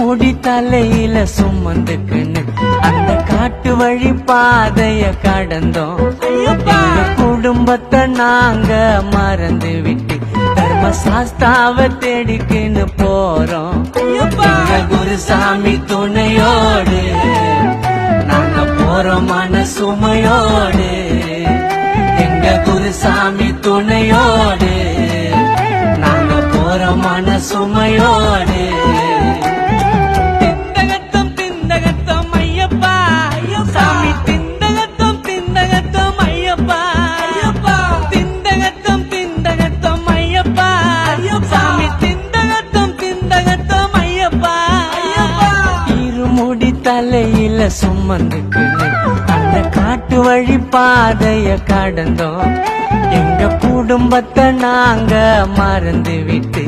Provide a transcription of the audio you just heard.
இருமுடி தலையில சுமந்துக்குன்னு அந்த காட்டு வழி பாதைய கடந்தோம். எங்க குடும்பத்தை நாங்க மறந்து விட்டு தர்மசாஸ்தாவை தேடிக்கின்னு போறோம். எங்க குருசாமி துணையோடு நாங்க போறோம் மனசுமையோடு. எங்க குருசாமி துணையோடு நாங்க போறோம் மனசுமையோடு. திண்டகத்தம் திண்டகத்தம் ஐயப்பா சாமி, திண்டகத்தம் திண்டகத்தம் ஐயப்பா திண்டகத்தம் திண்டகத்தம் ஐயப்பா சாமி, திண்டகத்தம் திண்டகத்தம் ஐயப்பா. இருமுடி தலையில சுமந்துக்குன்னு அந்த காட்டு வழி பாதைய கடந்தோம். எங்க குடும்பத்தை நாங்க மறந்து விட்டு